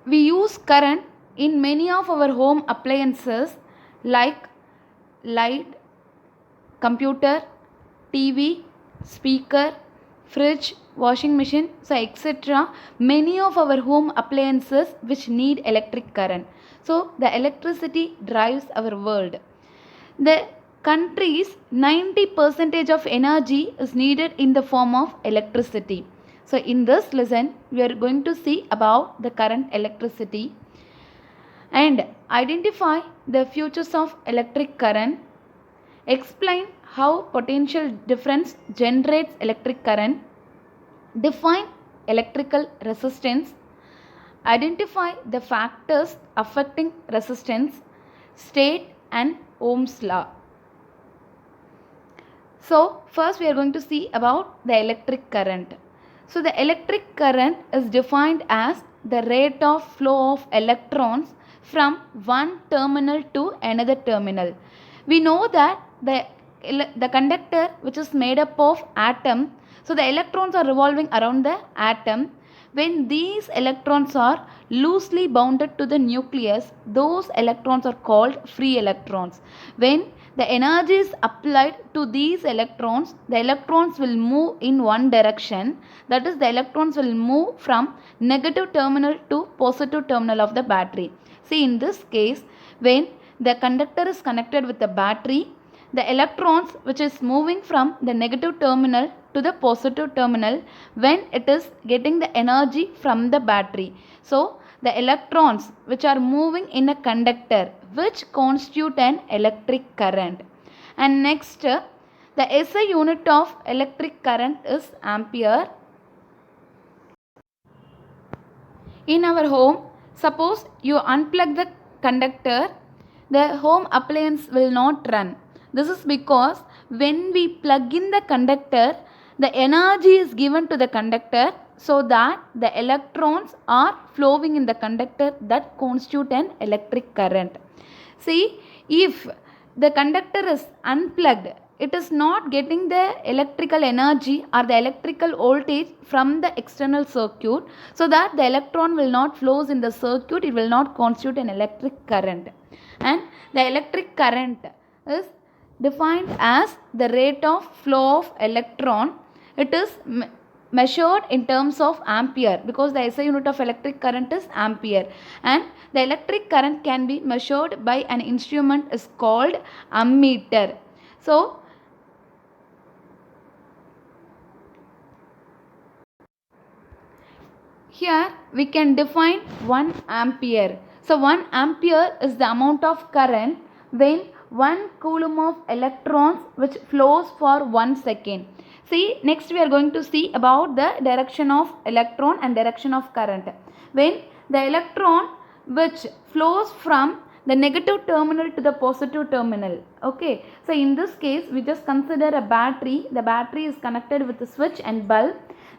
we use current in many of our home appliances like light, computer, TV, speaker, fridge, washing machine, so etc. Many of our home appliances which need electric current. So the electricity drives our world. The country's 90% of energy is needed in the form of electricity. So in this lesson, we are going to see about the current electricity and identify the futures of electric current, explain how potential difference generates electric current, define electrical resistance, identify the factors affecting resistance, state and Ohm's law. So first we are going to see about the electric current. So the electric current is defined as the rate of flow of electrons from one terminal to another terminal. We know that the conductor, which is made up of atom, so the electrons are revolving around the atom. When these electrons are loosely bounded to the nucleus, those electrons are called free electrons. When the energy is applied to these electrons, the electrons will move in one direction, that is the electrons will move from negative terminal to positive terminal of the battery. See, in this case, when the conductor is connected with the battery, the electrons which is moving from the negative terminal to the positive terminal when it is getting the energy from the battery. So the electrons which are moving in a conductor which constitute an electric current. And next, the SI unit of electric current is ampere. In our home, suppose you unplug the conductor, the home appliance will not run. This is because when we plug in the conductor, the energy is given to the conductor so that the electrons are flowing in the conductor that constitute an electric current. See, if the conductor is unplugged, it is not getting the electrical energy or the electrical voltage from the external circuit, so that the electron will not flows in the circuit, it will not constitute an electric current. And the electric current is defined as the rate of flow of electron. It is measured in terms of ampere because the SI unit of electric current is ampere, and the electric current can be measured by an instrument is called ammeter. So here we can define 1 ampere. So 1 ampere is the amount of current when 1 coulomb of electrons which flows for 1 second. See, next we are going to see about the direction of electron and direction of current. When the electron which flows from the negative terminal to the positive terminal. Okay, so in this case we just consider a battery. The battery is connected with a switch and bulb.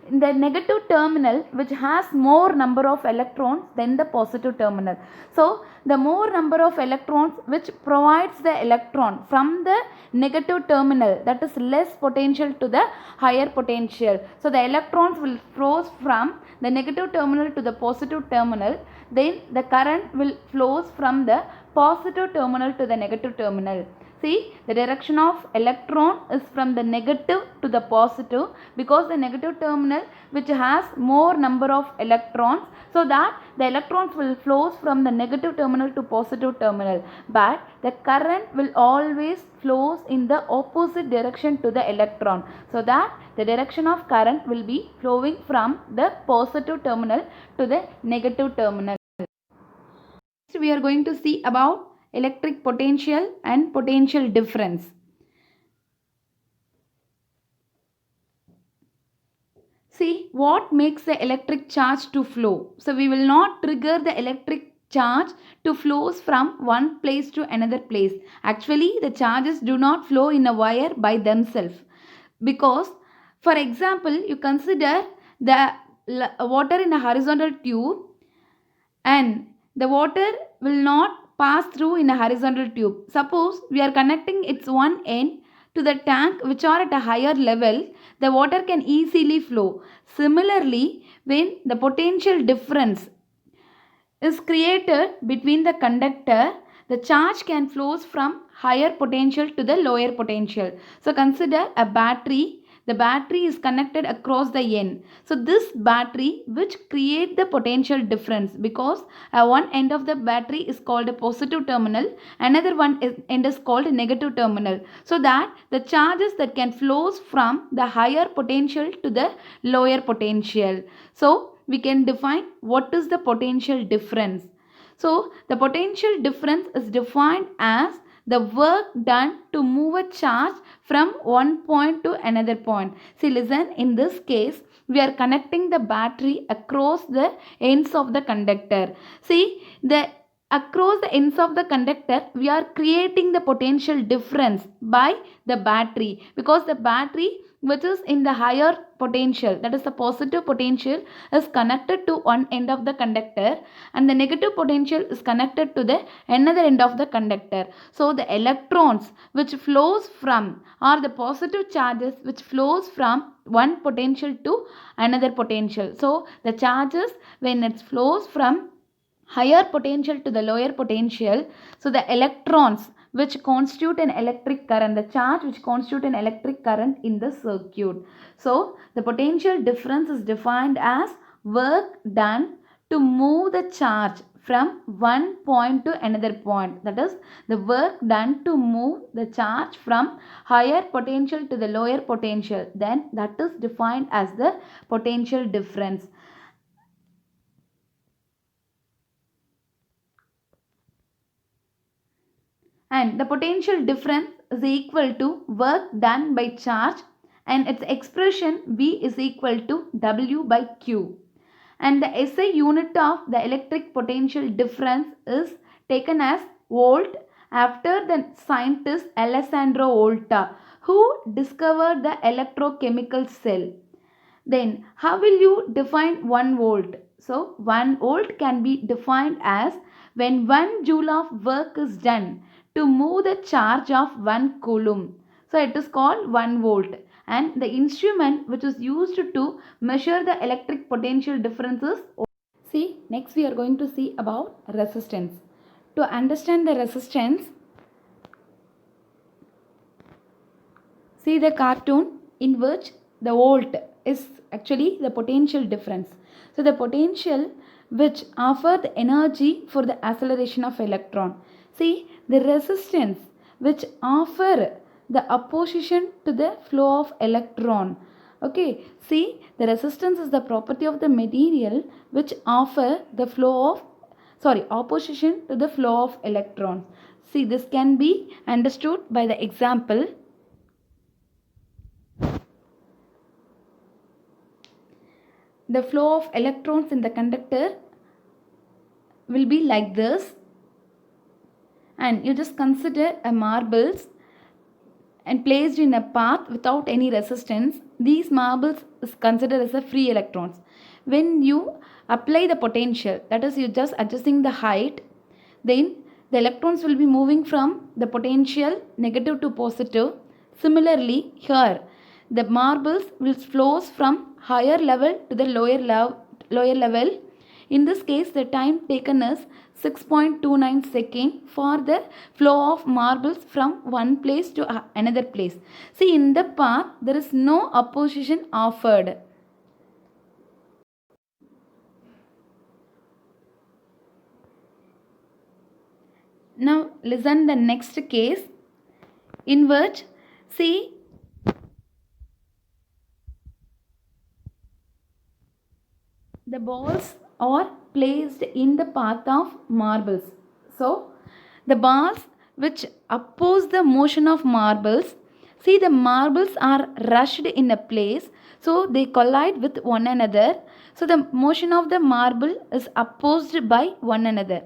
In the negative terminal which has more number of electrons than the positive terminal. So the more number of electrons which provides the electron from the negative terminal, that is less potential to the higher potential. So the electrons will flows from the negative terminal to the positive terminal, then the current will flows from the positive terminal to the negative terminal. See, the direction of electron is from the negative to the positive because the negative terminal which has more number of electrons, so that the electrons will flows from the negative terminal to positive terminal, but the current will always flows in the opposite direction to the electron, so that the direction of current will be flowing from the positive terminal to the negative terminal. Next we are going to see about electric potential and potential difference. See, what makes the electric charge to flow? So we will not trigger the electric charge to flows from one place to another place. Actually, the charges do not flow in a wire by themselves, because for example, you consider the water in a horizontal tube, and the water will not pass through in a horizontal tube. Suppose we are connecting its one end to the tank which are at a higher level, the water can easily flow. Similarly, when the potential difference is created between the conductor, the charge can flows from higher potential to the lower potential. So consider a battery. The battery is connected across the end. So this battery which create the potential difference, because one end of the battery is called a positive terminal, another end is called a negative terminal. So that the charges that can flows from the higher potential to the lower potential. So we can define what is the potential difference. So the potential difference is defined as the work done to move a charge from one point to another point. See, listen, in this case, we are connecting the battery across the ends of the conductor. See, across the ends of the conductor, we are creating the potential difference by the battery, because the battery which is in the higher potential, that is the positive potential, is connected to one end of the conductor, and the negative potential is connected to the another end of the conductor. So the electrons which flows from, or the positive charges which flows from one potential to another potential. So the charges when it flows from higher potential to the lower potential, so the electrons which constitute an electric current, the charge which constitute an electric current in the circuit. So the potential difference is defined as work done to move the charge from one point to another point. That is the work done to move the charge from higher potential to the lower potential. Then that is defined as the potential difference. And the potential difference is equal to work done by charge, and its expression V is equal to W by Q. And the SI unit of the electric potential difference is taken as volt after the scientist Alessandro Volta, who discovered the electrochemical cell. Then how will you define 1 volt? So 1 volt can be defined as when 1 joule of work is done to move the charge of 1 coulomb. So it is called 1 volt. And the instrument which is used to measure the electric potential differences. See, next we are going to see about resistance. To understand the resistance, see the cartoon in which the volt is actually the potential difference. So the potential which offer the energy for the acceleration of electron. See the resistance which offer the opposition to the flow of electron. Okay, see the resistance is the property of the material which offer the flow of opposition to the flow of electrons. See, this can be understood by the example. The flow of electrons in the conductor will be like this, and you just consider a marbles and placed in a path without any resistance. These marbles is considered as a free electrons. When you apply the potential, that is you just adjusting the height, then the electrons will be moving from the potential negative to positive. Similarly here the marbles will flows from higher level to the lower level. In this case the time taken is 6.29 seconds for the flow of marbles from one place to another place. See, in the path there is no opposition offered. Now listen the next case in which, see, the balls are placed in the path of marbles. So the balls which oppose the motion of marbles, see the marbles are rushed in a place, so they collide with one another. So the motion of the marble is opposed by one another.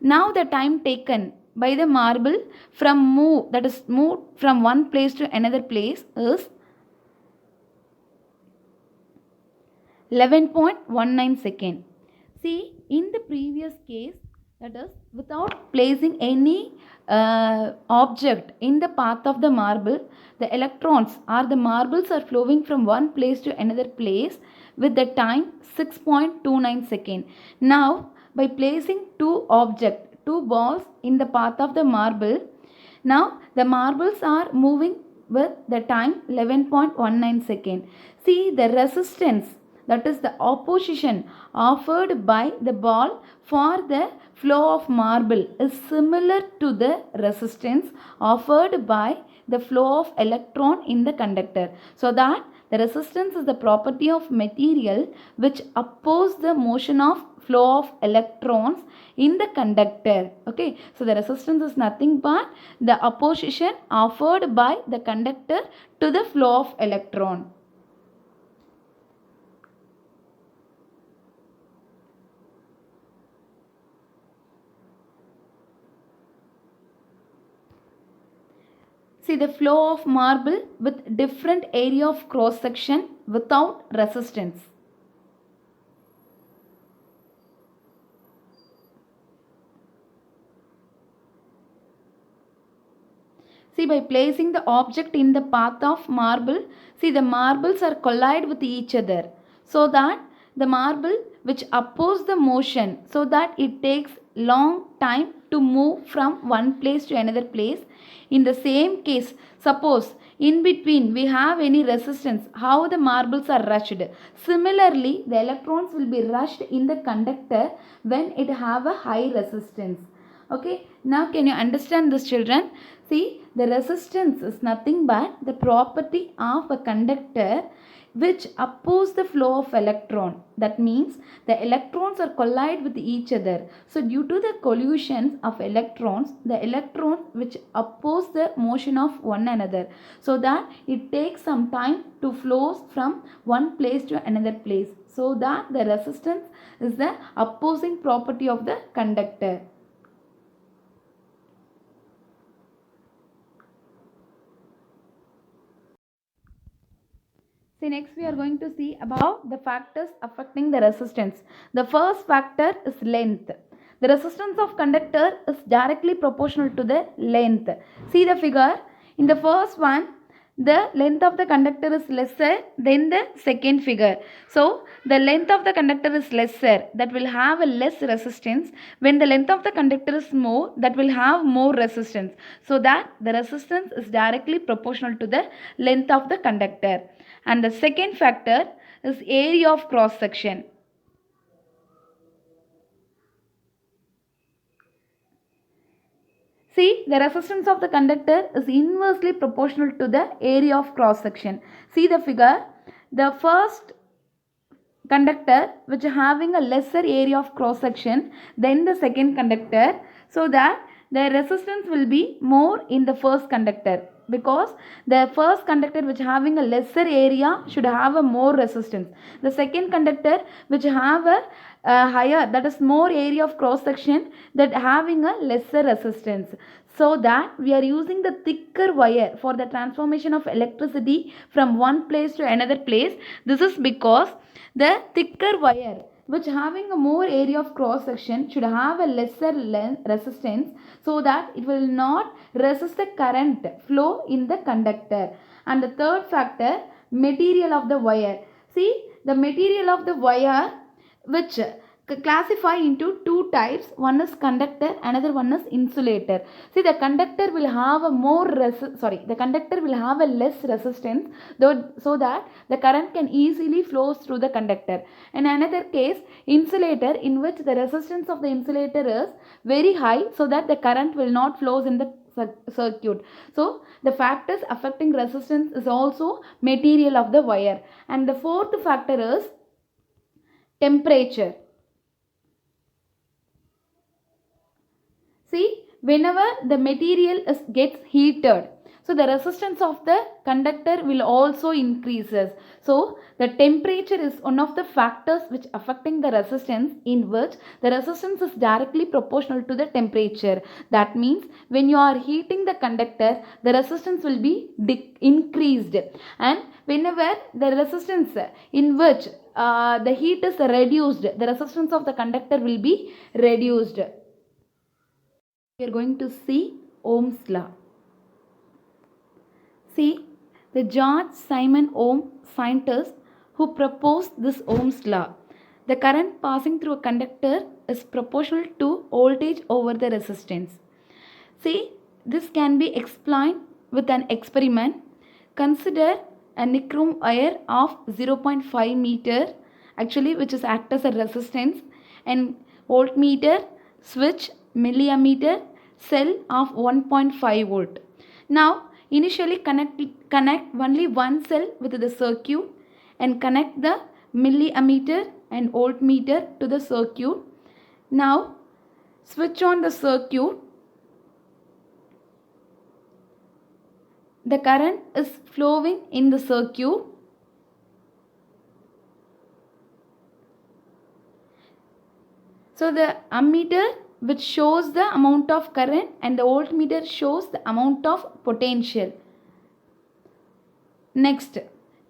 Now the time taken by the marble from moved from one place to another place is 11.19 seconds. See, in the previous case, that is without placing any object in the path of the marble, the electrons or the marbles are flowing from one place to another place with the time 6.29 seconds. Now by placing two balls in the path of the marble. Now the marbles are moving with the time 11.19 second. See the resistance, that is the opposition offered by the ball for the flow of marble is similar to the resistance offered by the flow of electron in the conductor. So that the resistance is the property of material which oppose the motion of flow of electrons in the conductor. Okay, so the resistance is nothing but the opposition offered by the conductor to the flow of electron. See the flow of marble with different area of cross section without resistance. See, by placing the object in the path of marble, see the marbles are collide with each other, so that the marble which oppose the motion, so that it takes long time to move from one place to another place. In the same case, suppose in between we have any resistance, how the marbles are rushed. Similarly, the electrons will be rushed in the conductor when it have a high resistance. Okay, now can you understand this, children? See, the resistance is nothing but the property of a conductor which oppose the flow of electron. That means the electrons are collide with each other. So due to the collisions of electrons, the electrons which oppose the motion of one another, so that it takes some time to flow from one place to another place. So that the resistance is the opposing property of the conductor. See, next we are going to see about the factors affecting the resistance. The first factor is length. The resistance of conductor is directly proportional to the length. See the figure. In the first one, the length of the conductor is lesser than the second figure. So, the length of the conductor is lesser, that will have a less resistance. When the length of the conductor is more, that will have more resistance. So that the resistance is directly proportional to the length of the conductor. And the second factor is area of cross section. See, the resistance of the conductor is inversely proportional to the area of cross section. See the figure. The first conductor which having a lesser area of cross section than the second conductor, so that the resistance will be more in the first conductor, because the first conductor which having a lesser area should have a more resistance. The second conductor which have a higher, that is more area of cross section, that having a lesser resistance. So that we are using the thicker wire for the transformation of electricity from one place to another place. This is because the thicker wire which having a more area of cross section should have a lesser resistance, so that it will not resist the current flow in the conductor. And the third factor, material of the wire. See, the material of the wire which classify into two types. One is conductor, another one is insulator. See, the conductor will have a the conductor will have a less resistance, though, so that the current can easily flow through the conductor. In another case, insulator, in which the resistance of the insulator is very high, so that the current will not flow in the circuit. So the factors affecting resistance is also material of the wire. And the fourth factor is temperature. See, whenever the material gets heated, so the resistance of the conductor will also increases. So the temperature is one of the factors which affecting the resistance, in which the resistance is directly proportional to the temperature. That means when you are heating the conductor, the resistance will be increased, and whenever the resistance in which the heat is reduced, the resistance of the conductor will be reduced. We are going to see Ohm's law. See, the George Simon Ohm, scientist who proposed this Ohm's law. The current passing through a conductor is proportional to voltage over the resistance. See, this can be explained with an experiment. Consider a nichrome wire of 0.5 meter, actually which is act as a resistance, and voltmeter, switch, milliammeter, cell of 1.5 volt. Now initially connect only one cell with the circuit and connect the milliammeter and voltmeter to the circuit. Now switch on the circuit. The current is flowing in the circuit. So the ammeter which shows the amount of current and the voltmeter shows the amount of potential. Next,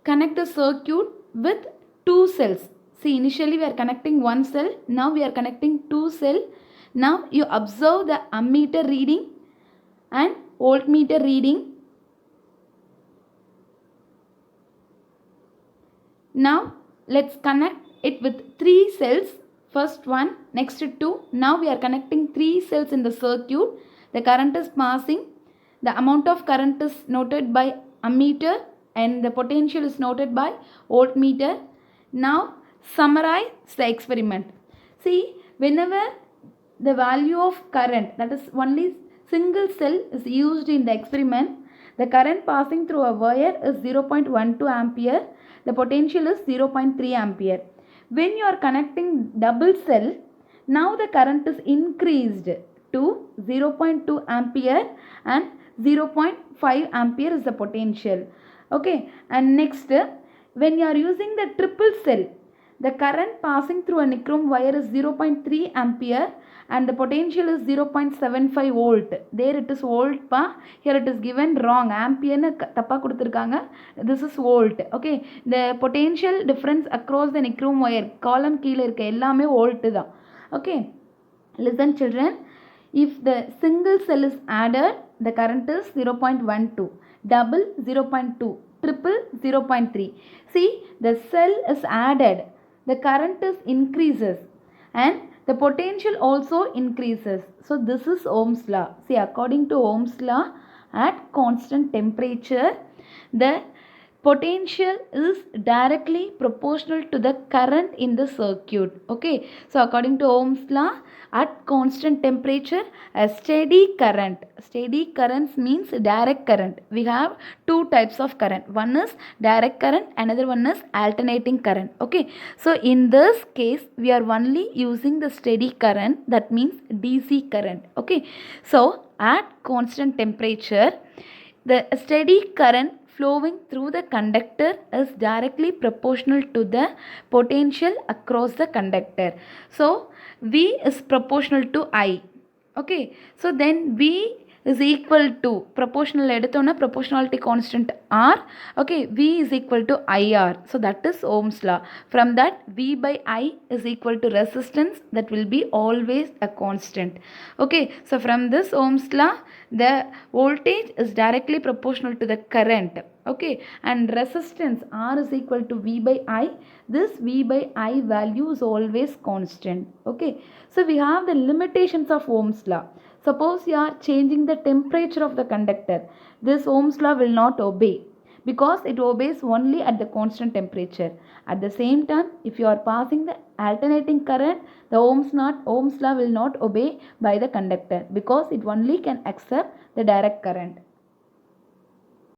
connect the circuit with two cells. See, initially we are connecting one cell. Now we are connecting two cells. Now you observe the ammeter reading and voltmeter reading. Now let's connect it with three cells. First one, next two. Now we are connecting three cells in the circuit. The current is passing. The amount of current is noted by ammeter and the potential is noted by voltmeter. Now summarize the experiment. See, whenever the value of current, that is only single cell, is used in the experiment, the current passing through a wire is 0.12 ampere. The potential is 0.3 ampere. When you are connecting double cell, now the current is increased to 0.2 ampere and 0.5 ampere is the potential. Okay, and next, when you are using the triple cell, the current passing through a nichrome wire is 0.3 ampere and the potential is 0.75 volt. There it is volt pa, here it is given wrong, ampere na tappa kuduthirukanga, this is volt. Okay, the potential difference across the nichrome wire, column keela irukka ellame volt da. Okay, listen children, if the single cell is added, the current is 0.12, double 0.2, triple 0.3. See, the cell is added, the current is increases and the potential also increases. So this is Ohm's law. See, according to Ohm's law, at constant temperature, the potential is directly proportional to the current in the circuit. Okay, so according to Ohm's law, at constant temperature, a steady current means direct current. We have two types of current. One is direct current, another one is alternating current. Okay, so in this case we are only using the steady current, that means DC current. Okay, so at constant temperature, the steady current flowing through the conductor is directly proportional to the potential across the conductor. So V is proportional to I. Okay, so then V is equal to, proportional edutona proportionality constant R. Okay, V is equal to IR. So that is Ohm's law. From that, V by I is equal to resistance, that will be always a constant. Okay, so from this Ohm's law, the voltage is directly proportional to the current. Okay, and resistance R is equal to V by I. This V by I value is always constant. Okay, so we have the limitations of Ohm's law. Suppose you are changing the temperature of the conductor, this Ohm's law will not obey because it obeys only at the constant temperature. At the same time, if you are passing the alternating current, the Ohm's law will not obey by the conductor because it only can accept the direct current.